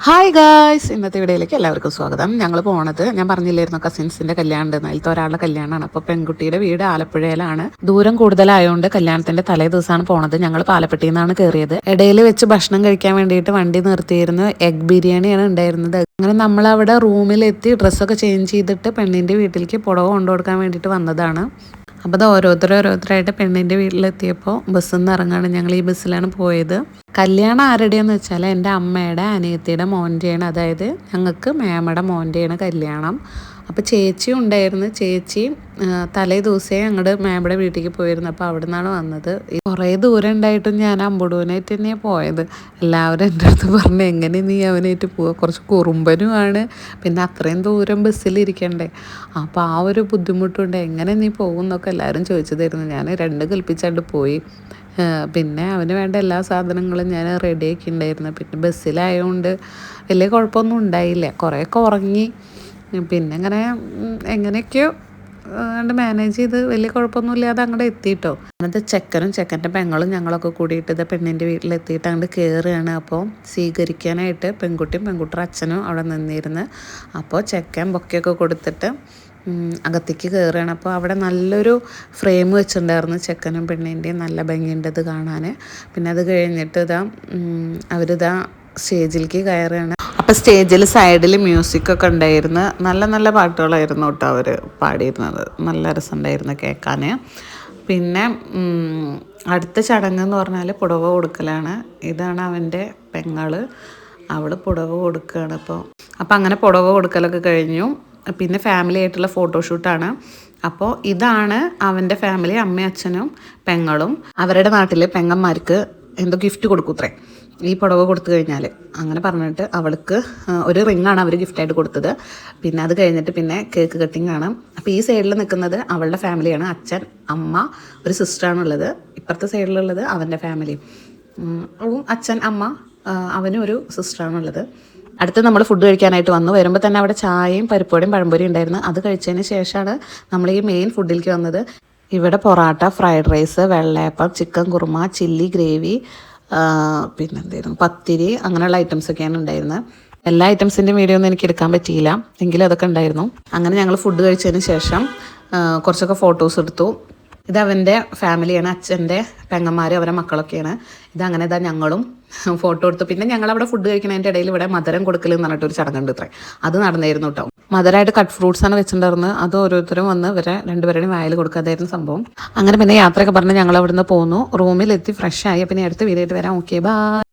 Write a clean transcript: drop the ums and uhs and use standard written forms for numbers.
Hi guys, ഇന്നത്തെ വീഡിയോയിലേക്ക് എല്ലാവർക്കും സ്വാഗതം. ഞങ്ങൾ പോണത് ഞാൻ പറഞ്ഞില്ലായിരുന്നു കസിൻസിന്റെ കല്യാണം ഉണ്ട്. അതിലത്തെ ഒരാളുടെ കല്യാണമാണ്. അപ്പോൾ പെൺകുട്ടിയുടെ വീട് ആലപ്പുഴയിലാണ്. ദൂരം കൂടുതലായതുകൊണ്ട് കല്യാണത്തിന്റെ തലേ ദിവസമാണ് പോണത്. ഞങ്ങൾ പാലപ്പെട്ടിയിൽ നിന്നാണ് കയറിയത്. ഇടയിൽ വെച്ച് ഭക്ഷണം കഴിക്കാൻ വേണ്ടിയിട്ട് വണ്ടി നിർത്തിയിരുന്നു. എഗ് ബിരിയാണിയാണ് ഉണ്ടായിരുന്നത്. അങ്ങനെ നമ്മൾ അവിടെ റൂമിലെത്തി ഡ്രസ്സൊക്കെ ചേഞ്ച് ചെയ്തിട്ട് പെണ്ണിന്റെ വീട്ടിലേക്ക് പുടവ കൊണ്ടു കൊടുക്കാൻ വേണ്ടിയിട്ട് വന്നതാണ്. അപ്പോൾ അത് ഓരോരുത്തരായിട്ട് പെണ്ണിൻ്റെ വീട്ടിലെത്തിയപ്പോൾ ബസ്സിൽ നിന്ന് ഇറങ്ങാണ്. ഞങ്ങൾ ഈ ബസ്സിലാണ് പോയത്. കല്യാണം ആരുടെയെന്ന് വെച്ചാൽ എൻ്റെ അമ്മയുടെ അനിയത്തിയുടെ മോൻ്റെയാണ്. അതായത് ഞങ്ങൾക്ക് മേമയുടെ മോൻ്റെയാണ് കല്യാണം. അപ്പോൾ ചേച്ചി ഉണ്ടായിരുന്നു. ചേച്ചി തലേ ദിവസമേ അങ്ങോട്ട് മേമയുടെ വീട്ടിലേക്ക് പോയിരുന്നു. അപ്പോൾ അവിടെ നിന്നാണ് വന്നത്. കുറേ ദൂരം ഉണ്ടായിട്ടും ഞാൻ അമ്പുടൂനായിട്ട് തന്നെയാണ് പോയത്. എല്ലാവരും എൻ്റെ അടുത്ത് പറഞ്ഞു, എങ്ങനെ നീ അവനായിട്ട് പോവുക, കുറച്ച് കുറുമ്പനുമാണ്, പിന്നെ അത്രയും ദൂരം ബസ്സിലിരിക്കണ്ടേ, അപ്പോൾ ആ ഒരു ബുദ്ധിമുട്ടുണ്ട്, എങ്ങനെ നീ പോകും എന്നൊക്കെ എല്ലാവരും ചോദിച്ചു തരുന്നു. ഞാൻ രണ്ട് കൽപ്പിച്ചാണ്ട് പോയി. പിന്നെ അവന് വേണ്ട എല്ലാ സാധനങ്ങളും ഞാൻ റെഡിയാക്കി ഉണ്ടായിരുന്നു. പിന്നെ ബസ്സിലായതുകൊണ്ട് വലിയ കുഴപ്പമൊന്നും ഉണ്ടായില്ല. കുറേയൊക്കെ ഉറങ്ങി. പിന്നെ അങ്ങനെ എങ്ങനെയൊക്കെയോ അങ്ങോട്ട് മാനേജ് ചെയ്ത് വലിയ കുഴപ്പമൊന്നും ഇല്ലാതെ അങ്ങോട്ട് എത്തിയിട്ടോ. അങ്ങനത്തെ ചെക്കനും ചെക്കൻ്റെ പെങ്ങളും ഞങ്ങളൊക്കെ കൂടിയിട്ട് ഇത് പെണ്ണിൻ്റെ വീട്ടിലെത്തിയിട്ട് അങ്ങോട്ട് കയറുകയാണ്. അപ്പോൾ സ്വീകരിക്കാനായിട്ട് പെൺകുട്ടിയും പെൺകുട്ടിയുടെ അച്ഛനും അവിടെ നിന്നിരുന്ന്. അപ്പോൾ ചെക്കൻ ബൊക്കെയൊക്കെ കൊടുത്തിട്ട് അകത്തേക്ക് കയറുകയാണ്. അപ്പോൾ അവിടെ നല്ലൊരു ഫ്രെയിം വെച്ചിട്ടുണ്ടായിരുന്നു ചെക്കനും പെണ്ണിൻ്റെയും. നല്ല ഭംഗിയുണ്ടത് കാണാൻ. പിന്നെ അത് കഴിഞ്ഞിട്ട് അവരിതാ സ്റ്റേജിലേക്ക് കയറുകയാണ്. അപ്പോൾ സ്റ്റേജിൽ സൈഡിൽ മ്യൂസിക്കൊക്കെ ഉണ്ടായിരുന്നു. നല്ല നല്ല പാട്ടുകളായിരുന്നു കേട്ടോ അവർ പാടിയിരുന്നത്. നല്ല രസമുണ്ടായിരുന്നു കേൾക്കാൻ. പിന്നെ അടുത്ത ചടങ്ങ് എന്ന് പറഞ്ഞാൽ പുടവ കൊടുക്കലാണ്. ഇതാണ് അവൻ്റെ പെങ്ങൾ. അവൾ പുടവ കൊടുക്കുകയാണ്. അപ്പോൾ അങ്ങനെ പുടവ കൊടുക്കലൊക്കെ കഴിഞ്ഞു. പിന്നെ ഫാമിലി ആയിട്ടുള്ള ഫോട്ടോഷൂട്ടാണ്. അപ്പോൾ ഇതാണ് അവൻ്റെ ഫാമിലി, അമ്മയും അച്ഛനും പെങ്ങളും. അവരുടെ നാട്ടിൽ പെങ്ങന്മാർക്ക് എന്തോ ഗിഫ്റ്റ് കൊടുക്കൂത്രേ ഈ പുടവ കൊടുത്തു കഴിഞ്ഞാൽ. അങ്ങനെ പറഞ്ഞിട്ട് അവൾക്ക് ഒരു റിങ്ങാണ് അവർ ഗിഫ്റ്റായിട്ട് കൊടുത്തത്. പിന്നെ അത് കഴിഞ്ഞിട്ട് പിന്നെ കേക്ക് കട്ടിങ് ആണ്. അപ്പോൾ ഈ സൈഡിൽ നിൽക്കുന്നത് അവളുടെ ഫാമിലിയാണ്. അച്ഛൻ, അമ്മ, ഒരു സിസ്റ്ററാണുള്ളത്. ഇപ്പുറത്തെ സൈഡിലുള്ളത് അവൻ്റെ ഫാമിലി. അച്ഛൻ, അമ്മ, അവനും ഒരു സിസ്റ്ററാണുള്ളത്. അടുത്ത് നമ്മൾ ഫുഡ് കഴിക്കാനായിട്ട് വന്നു. വരുമ്പോൾ തന്നെ അവിടെ ചായയും പരിപ്പുവടയും പഴംപൊരിയും ഉണ്ടായിരുന്നു. അത് കഴിച്ചതിന് ശേഷമാണ് നമ്മൾ ഈ മെയിൻ ഫുഡിലേക്ക് വന്നത്. ഇവിടെ പൊറാട്ട, ഫ്രൈഡ് റൈസ്, വെള്ളയപ്പം, ചിക്കൻ കുറുമ, ചില്ലി ഗ്രേവി, പിന്നെന്തായിരുന്നു പത്തിരി, അങ്ങനെയുള്ള ഐറ്റംസൊക്കെയാണ് ഉണ്ടായിരുന്നത്. എല്ലാ ഐറ്റംസിൻ്റെയും വീഡിയോ ഒന്നും എനിക്ക് എടുക്കാൻ പറ്റിയില്ല, എങ്കിലും അതൊക്കെ ഉണ്ടായിരുന്നു. അങ്ങനെ ഞങ്ങൾ ഫുഡ് കഴിച്ചതിന് ശേഷം കുറച്ചൊക്കെ ഫോട്ടോസ് എടുത്തു. ഇത് അവൻ്റെ ഫാമിലിയാണ്, അച്ഛൻ്റെ പെങ്ങന്മാർ, അവരുടെ മക്കളൊക്കെയാണ്. ഇതങ്ങനെ ഞങ്ങളും ഫോട്ടോ എടുത്തു. പിന്നെ ഞങ്ങളവിടെ ഫുഡ് കഴിക്കുന്നതിൻ്റെ ഇടയിൽ ഇവിടെ മധുരം കൊടുക്കൽ എന്ന് പറഞ്ഞിട്ടൊരു ചടങ്ങുണ്ട് ഇത്രേ. അത് നടന്നായിരുന്നു കേട്ടോ. മധുരമായിട്ട് കട്ട് ഫ്രൂട്ട്സാണ് വെച്ചിട്ടുണ്ടായിരുന്നത്. അത് ഓരോരുത്തരും വന്ന് ഇവരെ രണ്ടുപേരുടെയും വായിൽ കൊടുക്കാതായിരുന്നു സംഭവം. അങ്ങനെ പിന്നെ യാത്രയൊക്കെ പറഞ്ഞ് ഞങ്ങൾ അവിടെ നിന്ന് പോന്നു. റൂമിലെത്തി ഫ്രഷ് ആയി. പിന്നെ അടുത്ത വീഡിയോ ആയിട്ട് വരാം. Okay, by.